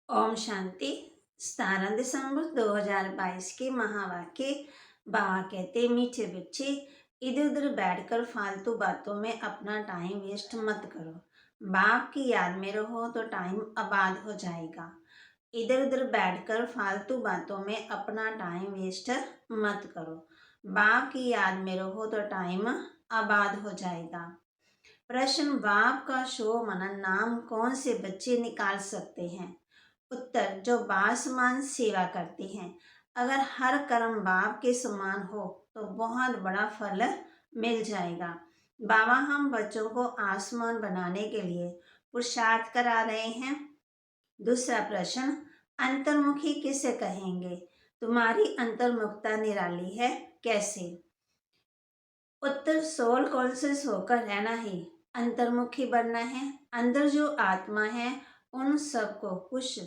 ओम शांति। 17 दिसंबर 2022 के महावाक्य। बाबा कहते, मीठे बच्चे, इधर उधर बैठकर फालतू बातों में अपना टाइम वेस्ट मत करो। बाप की याद में रहो तो टाइम आबाद हो जाएगा। इधर उधर बैठकर फालतू बातों में अपना टाइम वेस्ट मत करो। बाप की याद में रहो तो टाइम आबाद हो जाएगा। प्रश्न, बाप का शो मनन नाम कौन से बच्चे निकाल सकते हैं? उत्तर, जो बाप समान सेवा करते हैं। अगर हर कर्म बाप के समान हो तो बहुत बड़ा फल मिल जाएगा। बाबा हम बच्चों को आसमान बनाने के लिए पुरुषार्थ करा रहे हैं। दूसरा प्रश्न, अंतर्मुखी किसे कहेंगे? तुम्हारी अंतर्मुखता निराली है, कैसे? उत्तर, सोल कॉन्शियस होकर रहना ही अंतर्मुखी बनना है। अंदर जो आत्मा है उन सबको कुछ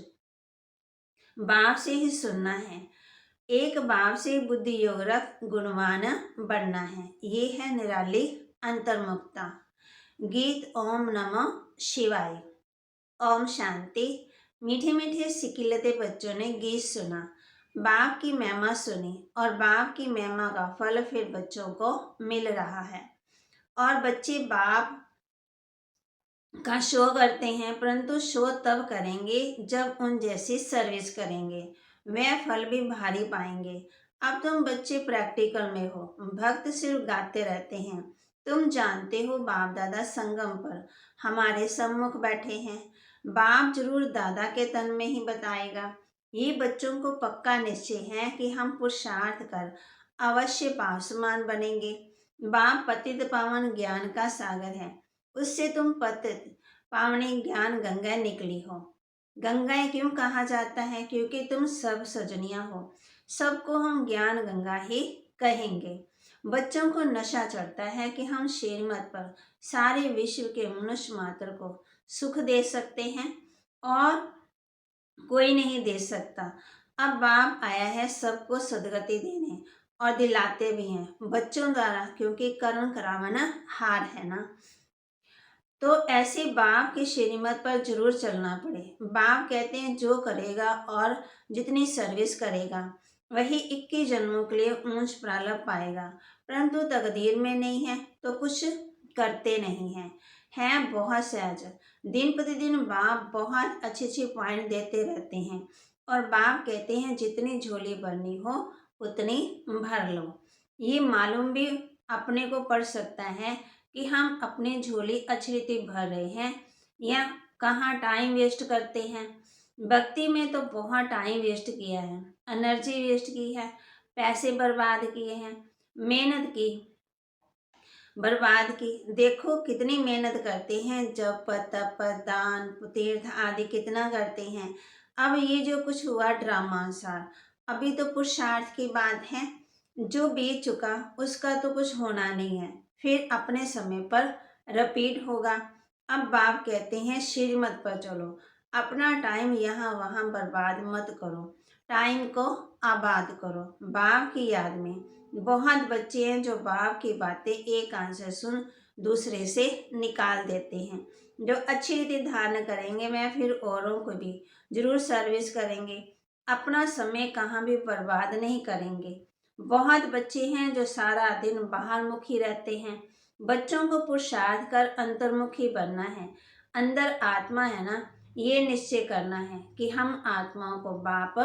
बाप से ही सुनना है। एक बाप से बुद्धि योग रख गुणवान बनना है। ये है निराली अंतर्मुखता। गीत ओम नमो शिवाय। ओम शांति। मीठे मीठे सिकिलते बच्चों ने गीत सुना, बाप की महिमा सुनी और बाप की महिमा का फल फिर बच्चों को मिल रहा है। और बच्चे बाप का शो करते हैं, परंतु शो तब करेंगे जब उन जैसी सर्विस करेंगे। वह फल भी भारी पाएंगे। अब तुम बच्चे प्रैक्टिकल में हो। भक्त सिर्फ गाते रहते हैं। तुम जानते हो बाप दादा संगम पर हमारे सम्मुख बैठे हैं। बाप जरूर दादा के तन में ही बताएगा। ये बच्चों को पक्का निश्चय है कि हम पुरुषार्थ कर अवश्य पासमान बनेंगे। बाप पतित पावन ज्ञान का सागर है। उससे तुम पतित पावनी ज्ञान गंगा निकली हो। गंगाएं क्यों कहा जाता है? क्योंकि तुम सब सजनिया हो। सबको हम ज्ञान गंगा ही कहेंगे। बच्चों को नशा चढ़ता है कि हम श्रीमत पर सारे विश्व के मनुष्य मात्र को सुख दे सकते हैं और कोई नहीं दे सकता। अब बाप आया है सबको सदगति देने और दिलाते भी हैं बच्चों द्वारा, क्योंकि कर्ण करावना हार है ना। तो ऐसे बाप के श्रीमत पर जरूर चलना पड़े। बाप कहते हैं जो करेगा और जितनी सर्विस करेगा वही 21 जन्मों के लिए ऊंच प्रालब्ध पाएगा, परंतु तकदीर में नहीं है तो कुछ करते नहीं है बहुत सहज। दिन प्रतिदिन बाप बहुत अच्छे अच्छे पॉइंट देते रहते हैं और बाप कहते हैं जितनी झोली भरनी हो उतनी भर लो। ये मालूम भी अपने को पड़ सकता है कि हम अपनी झोली अच्छी रीति भर रहे हैं या कहाँ टाइम वेस्ट करते हैं। भक्ति में तो बहुत टाइम वेस्ट किया है, एनर्जी वेस्ट की है, पैसे बर्बाद किए हैं, मेहनत की बर्बाद की। देखो कितनी मेहनत करते हैं, जप तप दान तीर्थ आदि कितना करते हैं। अब ये जो कुछ हुआ ड्रामा अनुसार, अभी तो पुरुषार्थ की बात है। जो बीत चुका उसका तो कुछ होना नहीं है, फिर अपने समय पर रिपीट होगा। अब बाप कहते हैं श्रीमत पर चलो, अपना टाइम यहाँ वहाँ बर्बाद मत करो, टाइम को आबाद करो बाप की याद में। बहुत बच्चे हैं जो बाप की बातें एक कान से सुन दूसरे से निकाल देते हैं। जो अच्छी रीति धारण करेंगे वह फिर औरों को भी जरूर सर्विस करेंगे, अपना समय कहाँ भी बर्बाद नहीं करेंगे। बहुत बच्चे हैं जो सारा दिन बाहर मुखी रहते हैं। बच्चों को पुरुषार्थ कर अंतर्मुखी बनना है। अंदर आत्मा है ना, ये निश्चय करना है कि हम आत्माओं को बाप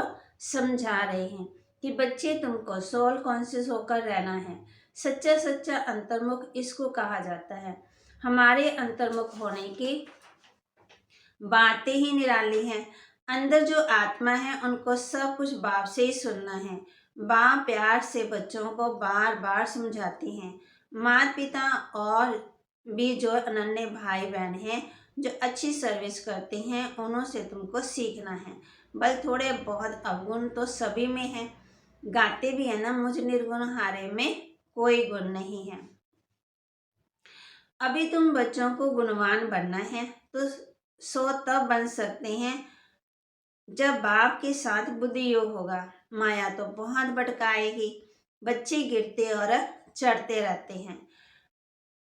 समझा रहे हैं कि बच्चे तुमको सोल कॉन्शियस होकर रहना है। सच्चा सच्चा अंतर्मुख इसको कहा जाता है। हमारे अंतर्मुख होने की बातें ही निराली हैं। अंदर जो आत्मा है उनको सब कुछ बाप से ही सुनना है। बाप प्यार से बच्चों को बार बार समझाते हैं। माता पिता और भी जो अनन्य भाई बहन हैं जो अच्छी सर्विस करते हैं उन्हों से तुमको सीखना है। बल थोड़े बहुत अवगुण तो सभी में है, गाते भी है ना, मुझ निर्गुण हारे में कोई गुण नहीं है। अभी तुम बच्चों को गुणवान बनना है तो सो तब बन सकते हैं जब बाप के साथ बुद्धि योग होगा। माया तो बहुत भटकाएगी। बच्चे गिरते और चढ़ते रहते हैं।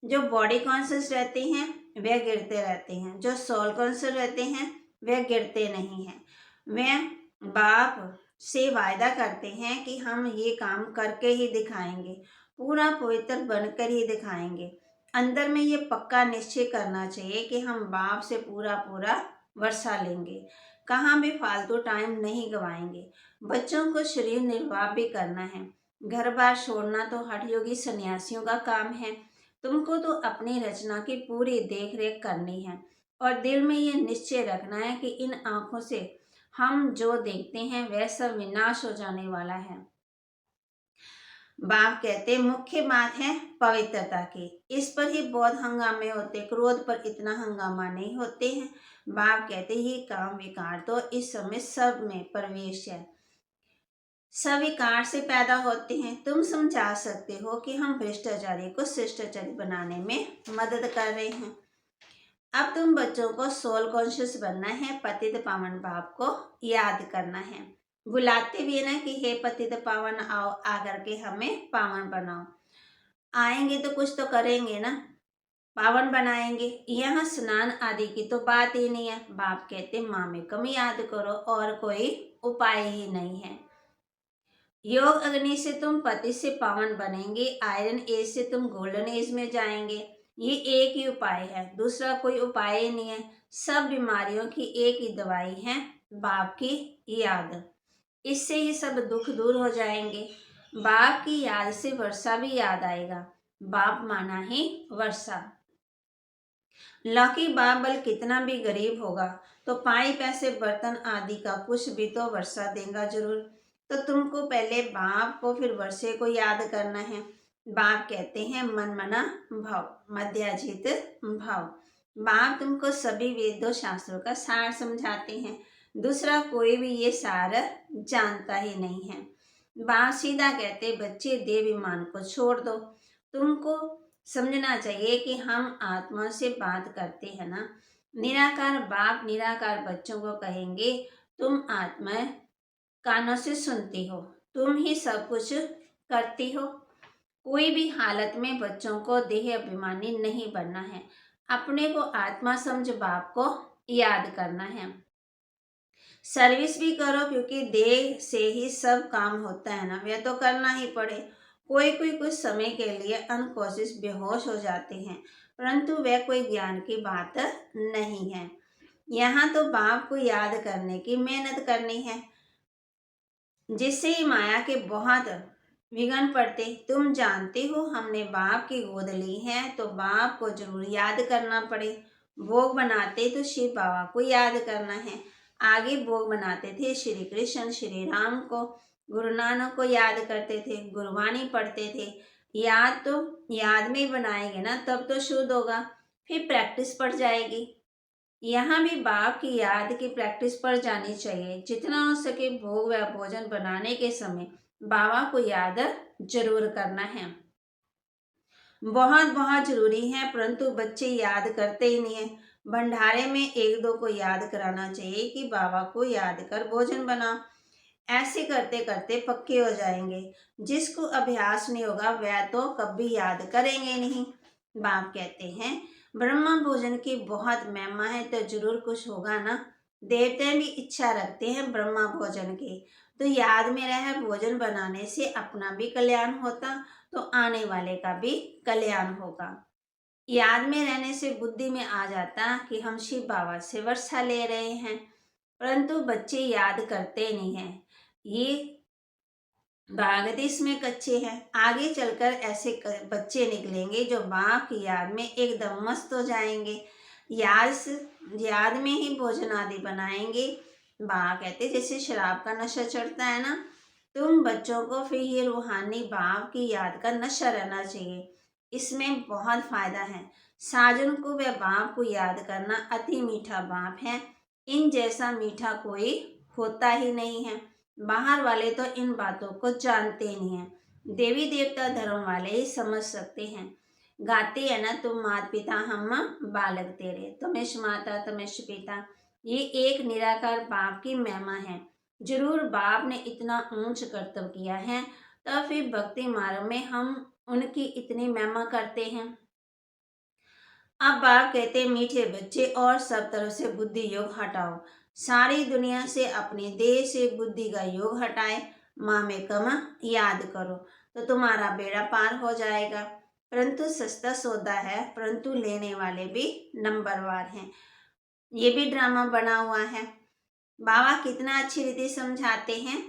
जो बॉडी कॉन्शियस रहते हैं वे गिरते रहते हैं, जो सोल कॉन्शियस रहते हैं वे गिरते नहीं हैं। वे बाप से वायदा करते हैं कि हम ये काम करके ही दिखाएंगे, पूरा पवित्र बनकर ही दिखाएंगे। अंदर में ये पक्का निश्चय करना चाहिए कि हम बाप से पूरा पूरा वर्षा लेंगे, कहाँ भी फालतू टाइम नहीं गवाएंगे। बच्चों को शरीर निर्वाह भी करना है। घर बार छोड़ना तो हठयोगी सन्यासियों का काम है। तुमको तो अपनी रचना की पूरी देख रेख करनी है और दिल में ये निश्चय रखना है कि इन आंखों से हम जो देखते हैं वह सब विनाश हो जाने वाला है। बाप कहते मुख्य बात है पवित्रता की। इस पर ही बहुत हंगामे होते, क्रोध पर इतना हंगामा नहीं होते हैं। बाप कहते ये काम विकार तो इस समय सब में प्रवेश है, सविकार से पैदा होते हैं। तुम समझा सकते हो कि हम भ्रष्टाचारी को शिष्टाचारी बनाने में मदद कर रहे हैं। अब तुम बच्चों को सोल कॉन्शियस बनना है, पतित पावन बाप को याद करना है। बुलाते भी है ना कि हे पतित पावन आओ, आकर के हमें पावन बनाओ। आएंगे तो कुछ तो करेंगे ना, पावन बनाएंगे। यहाँ स्नान आदि की तो बात ही नहीं है। बाप कहते माँ में कम याद करो, और कोई उपाय ही नहीं है। योग अग्नि से तुम पति से पावन बनेंगे, आयरन एज से तुम गोल्डन एज में जाएंगे। ये एक ही उपाय है, दूसरा कोई उपाय ही नहीं है। सब बीमारियों की एक ही दवाई है, बाप की याद। इससे ही सब दुख दूर हो जाएंगे। बाप की याद से वर्षा भी याद आएगा। बाप माना ही वर्षा। लौकी बाप बल कितना भी गरीब होगा तो पाई पैसे बर्तन आदि का कुछ भी तो वर्षा देगा जरूर। तो तुमको पहले बाप को फिर वर्षे को याद करना है। बाप कहते हैं मन मना भाव मध्याजित भाव। बाप तुमको सभी वेदों शास्त्रों का सार समझाते हैं, दूसरा कोई भी ये सार जानता ही नहीं है। बाप सीधा कहते बच्चे देवाभिमान को छोड़ दो। तुमको समझना चाहिए कि हम आत्मा से बात करते हैं ना। निराकार बाप निराकार बच्चों को कहेंगे तुम आत्मा कानों से सुनती हो, तुम ही सब कुछ करती हो। कोई भी हालत में बच्चों को देह अभिमानी नहीं बनना है। अपने को आत्मा समझ बाप को याद करना है। सर्विस भी करो, क्योंकि देह से ही सब काम होता है ना, वह तो करना ही पड़े। कोई कोई कुछ समय के लिए अनकॉन्शियस बेहोश हो जाते हैं, परंतु वह कोई ज्ञान की बात नहीं है। यहाँ तो बाप को याद करने की मेहनत करनी है, जिससे ही माया के बहुत विघ्न पड़ते। तुम जानते हो हमने बाप की गोद ली है तो बाप को जरूर याद करना पड़े। भोग बनाते तो शिव बाबा को याद करना है। आगे भोग बनाते थे श्री कृष्ण श्री राम को, गुरु नानक को याद करते थे, गुरबानी पढ़ते थे। याद तो याद में ही बनाएंगे ना, तब तो शुद्ध होगा, फिर प्रैक्टिस पड़ जाएगी। यहाँ भी बाप की याद की प्रैक्टिस पड़ जानी चाहिए। जितना हो सके भोग व भोजन बनाने के समय बाबा को याद जरूर करना है। बहुत बहुत जरूरी है, परंतु बच्चे याद करते ही नहीं है। भंडारे में एक दो को याद कराना चाहिए कि बाबा को याद कर भोजन बनाओ। ऐसे करते करते पक्के हो जाएंगे। जिसको अभ्यास नहीं होगा वह तो कभी याद करेंगे नहीं। बाप कहते हैं ब्रह्मा भोजन की बहुत महिमा है, तो जरूर कुछ होगा ना। देवते भी इच्छा रखते हैं ब्रह्मा भोजन की, तो याद में रह भोजन बनाने से अपना भी कल्याण होता, तो आने वाले का भी कल्याण होगा। याद में रहने से बुद्धि में आ जाता कि हम शिव बाबा से वर्षा ले रहे हैं, परंतु बच्चे याद करते नहीं हैं। ये भागदेश में कच्चे हैं। आगे चलकर ऐसे बच्चे निकलेंगे जो बाप की याद में एकदम मस्त हो जाएंगे। याद में ही भोजन आदि बनाएंगे। बाप कहते जैसे शराब का नशा चढ़ता है ना, तुम बच्चों को फिर ये रूहानी बाप की याद का नशा रहना चाहिए। इसमें बहुत फायदा है। साजन को व बाप को याद करना अति मीठा बाप है। इन जैसा मीठा कोई होता ही नहीं है। बाहर वाले तो इन बातों को जानते नहीं हैं। देवी देवता धर्म वाले ही समझ सकते हैं। गाते हैं ना तुम मात पिता हम बालक तेरे, तमेश माता तमेश पिता। ये एक निराकार बाप की महिमा है। जरूर बाप ने इतना ऊंच कर्तव्य किया है, तब फिर भक्ति मार्ग में हम उनकी इतनी महिमा करते हैं। अब बाप कहते मीठे बच्चे और सब तरफ से बुद्धि योग हटाओ। सारी दुनिया से अपने देह से बुद्धि का योग हटाए, माँ में कम याद करो तो तुम्हारा बेड़ा पार हो जाएगा। परंतु सस्ता सौदा है, परंतु लेने वाले भी नंबरवार हैं। ये भी ड्रामा बना हुआ है। बाबा कितना अच्छी रीति समझाते हैं,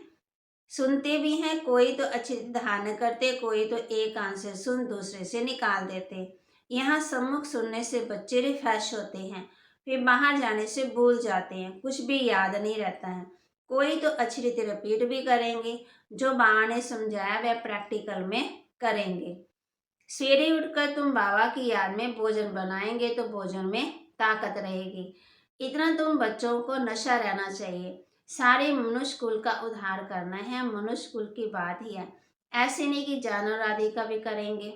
सुनते भी हैं। कोई तो अच्छी ध्यान करते, कोई तो एक कान से सुन दूसरे से निकाल देते। यहाँ सम्मुख सुनने से बच्चे रिफ्रेश होते हैं, फिर बाहर जाने से भूल जाते हैं, कुछ भी याद नहीं रहता है। कोई तो अच्छी रीति रिपीट भी करेंगे, जो बाबा ने समझाया वह प्रैक्टिकल में करेंगे। सवेरे उठकर तुम बाबा की याद में भोजन बनाएंगे तो भोजन में ताकत रहेगी। इतना तुम बच्चों को नशा रहना चाहिए। सारे मनुष्य कुल का उद्धार करना है, मनुष्य कुल की बात ही है। ऐसे नहीं कि जानवर आदि का भी करेंगे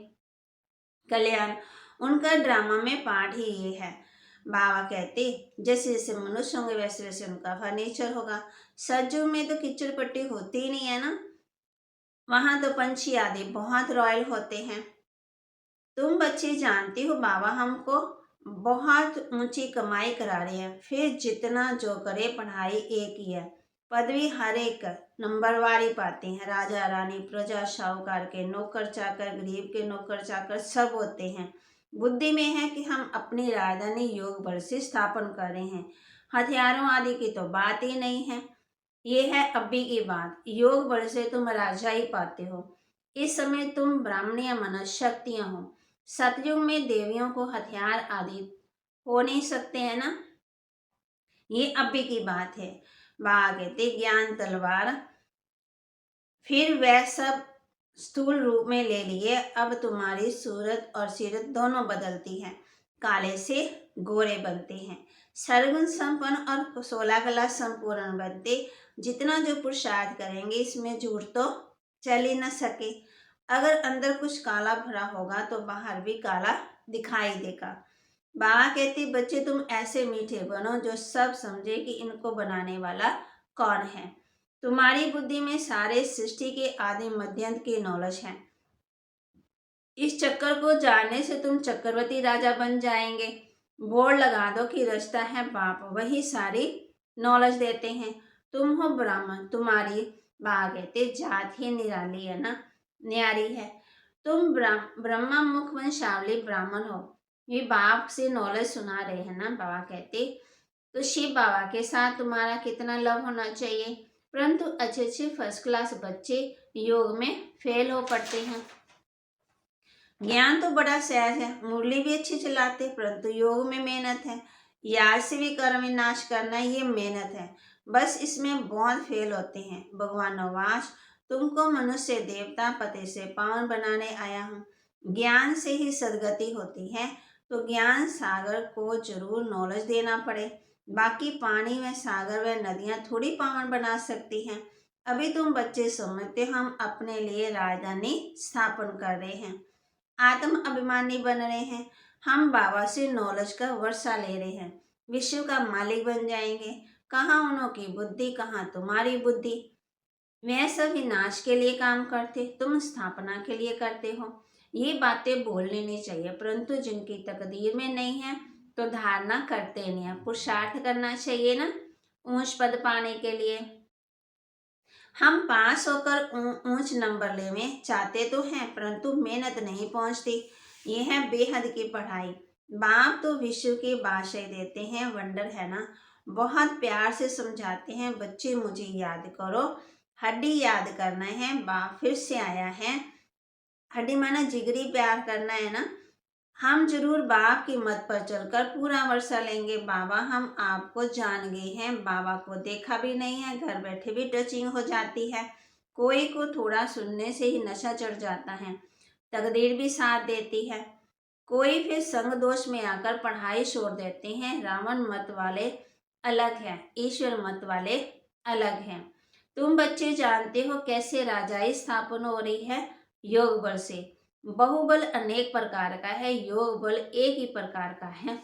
कल्याण। उनका ड्रामा में पाठ ही ये है। बाबा कहते जैसे जैसे मनुष्य होंगे वैसे वैसे उनका फर्नीचर होगा। सत्युग में तो किचड़ पट्टी होती ही नहीं है ना, वहां तो पंछी आदि बहुत रॉयल होते हैं। तुम बच्चे जानते हो बाबा हमको बहुत ऊंची कमाई करा रहे हैं, फिर जितना जो करे पढ़ाई एक ही है, पदवी हर एक नंबरवारी पाते हैं। राजा रानी, प्रजा, साहूकार के नौकर चाकर, गरीब के नौकर चाकर सब होते हैं। बुद्धि में है कि हम अपनी राजधानी योग बल से स्थापन कर रहे हैं। हथियारों आदि की तो बात ही नहीं है। ये है अभी की बात। योग बल से तुम राजा ही पाते हो। इस समय तुम ब्राह्मणीय मनुष्य शक्तियां हो। सतयुग में देवियों को हथियार आदि हो नहीं सकते हैं ना, ये अभी की बात है। बाबा कहते ज्ञान तलवार, फिर वह सब स्थूल रूप में ले लिए। अब तुम्हारी सूरत और सीरत दोनों बदलती है, काले से गोरे बनते हैं, सरगुण संपन्न और 16 कला संपूर्ण बनते। जितना जो पुरुषार्थ करेंगे इसमें झूठ तो चल ही न सके। अगर अंदर कुछ काला भरा होगा तो बाहर भी काला दिखाई देगा। बाबा कहती बच्चे तुम ऐसे मीठे बनो जो सब समझे कि इनको बनाने वाला कौन है। तुम्हारी बुद्धि में सारे सृष्टि के आदि मध्यंत की नॉलेज है। इस चक्कर को जानने से तुम चक्रवर्ती राजा बन जाएंगे। बोर्ड लगा दो कि रचता है बाप, वही सारी नॉलेज देते हैं। तुम हो ब्राह्मण, तुम्हारी बाबा कहते जात ही निराली है ना, न्यारी है। तुम ब्रह्मा मुख वंशावली ब्राह्मण हो। ये बाप से नॉलेज सुना रहे हैं ना बाबा कहते। तो शिव बाबा के साथ तुम्हारा कितना लव होना चाहिए। परंतु अच्छे अच्छे फर्स्ट क्लास बच्चे योग में फेल हो पड़ते हैं। ज्ञान तो बड़ा सहज है, मुरली भी अच्छी चलाते, परंतु योग में मेहनत है। याद से भी कर्म विनाश करना ये मेहनत है, बस इसमें बहुत फेल होते हैं। भगवान नवाज तुमको मनुष्य देवता पति से पावन बनाने आया हूँ। ज्ञान से ही सदगति होती है, तो ज्ञान सागर को जरूर नॉलेज देना पड़े। बाकी पानी में सागर व नदियाँ थोड़ी पावन बना सकती हैं। अभी तुम बच्चे समझते हम अपने लिए राजधानी स्थापन कर रहे हैं, आत्म अभिमानी बन रहे हैं। हम बाबा से नॉलेज का वर्षा ले रहे हैं, विश्व का मालिक बन जाएंगे। कहाँ उन्हों की बुद्धि, कहाँ तुम्हारी बुद्धि। वह सब विनाश के लिए काम करते, तुम स्थापना के लिए करते हो। ये बातें बोल लेनी चाहिए, परंतु जिनकी तकदीर में नहीं है तो धारणा करते नहीं है। पुरुषार्थ करना चाहिए ना ऊंच पद पाने के लिए। हम पास होकर ऊंच नंबर लेने चाहते तो हैं, परंतु मेहनत नहीं पहुंचती। ये है बेहद की पढ़ाई। बाप तो विश्व की बादशाही देते हैं, वंडर है ना। बहुत प्यार से समझाते हैं, बच्चे मुझे याद करो। हड्डी याद करना है, बाप फिर से आया है। हड्डी माना जिगरी प्यार करना है ना। हम जरूर बाप की मत पर चलकर पूरा वर्षा लेंगे। बाबा हम आपको जान गए हैं, बाबा को देखा भी नहीं है, घर बैठे भी टचिंग हो जाती है। कोई को थोड़ा सुनने से ही नशा चढ़ जाता है, तकदीर भी साथ देती है। कोई फिर संग दोष में आकर पढ़ाई छोड़ देते हैं। रावण मत वाले अलग हैं, ईश्वर मत वाले अलग हैं। तुम बच्चे जानते हो कैसे राजाई स्थापन हो रही है, योग बल से। बहुबल अनेक प्रकार का है, योग बल एक ही प्रकार का है।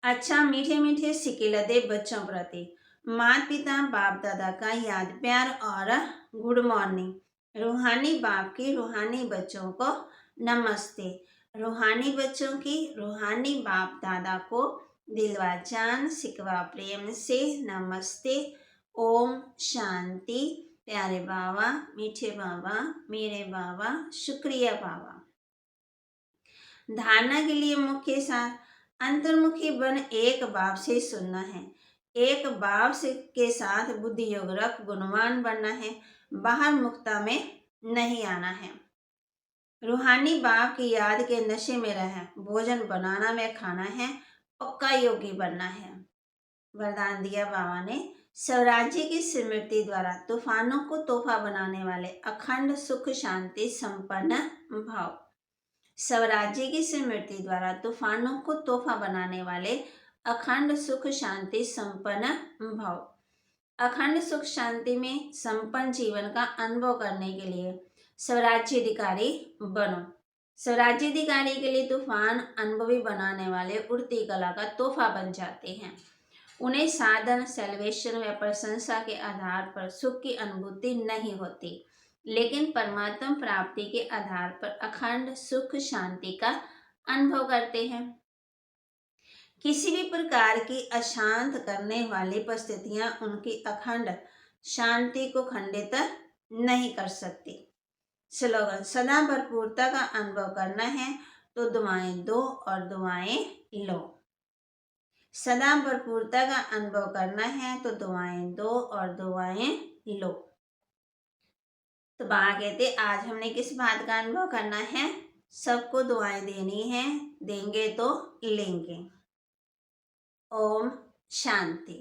अच्छा मीठे मीठे सिक्के लदे बच्चों प्रति माता पिता बाप दादा का याद प्यार और गुड मॉर्निंग। रूहानी बाप की रूहानी बच्चों को नमस्ते। रूहानी बच्चों की रूहानी बाप दादा को दिलवा जान सिकवा प्रेम से नमस्ते। ओम शांति। प्यारे बाबा, मीठे बाबा, मेरे बाबा, शुक्रिया बाबा। धारणा के लिए मुख्य सार, अंतर्मुखी बन एक बाप से सुनना है, एक बाप से के साथ बुद्धि योग रख गुणवान बनना है, बाहर मुक्ता में नहीं आना है। रूहानी बाप की याद के नशे में रहे, भोजन बनाना व खाना है, पक्का योगी बनना है। वरदान दिया बाबा ने, स्वराज्य की स्मृति द्वारा तूफानों को तोहफा बनाने वाले अखंड सुख शांति संपन्न भाव। स्वराज्य की स्मृति द्वारा तूफानों को तोहफा बनाने वाले अखंड सुख शांति संपन्न भाव। अखंड सुख शांति में संपन्न जीवन का अनुभव करने के लिए स्वराज्याधिकारी बनो। स्वराज्याधिकारी के लिए तूफान अनुभवी बनाने वाले उड़ती कला का तोहफा बन जाते हैं। उन्हें साधन, सेल्वेशन व प्रशंसा के आधार पर सुख की अनुभूति नहीं होती, लेकिन परमात्मा प्राप्ति के आधार पर अखंड सुख शांति का अनुभव करते हैं। किसी भी प्रकार की अशांत करने वाली परिस्थितियां उनकी अखंड शांति को खंडित नहीं कर सकती। स्लोगन, सदा भरपूरता का अनुभव करना है तो दुआएं दो और दुआएं लो। सदा भरपूरता का अनुभव करना है तो दुआएं दो और दुआएं लो। तो बाबा कहते आज हमने किस बात का अनुभव करना है? सबको दुआएं देनी है, देंगे तो लेंगे। ओम शांति।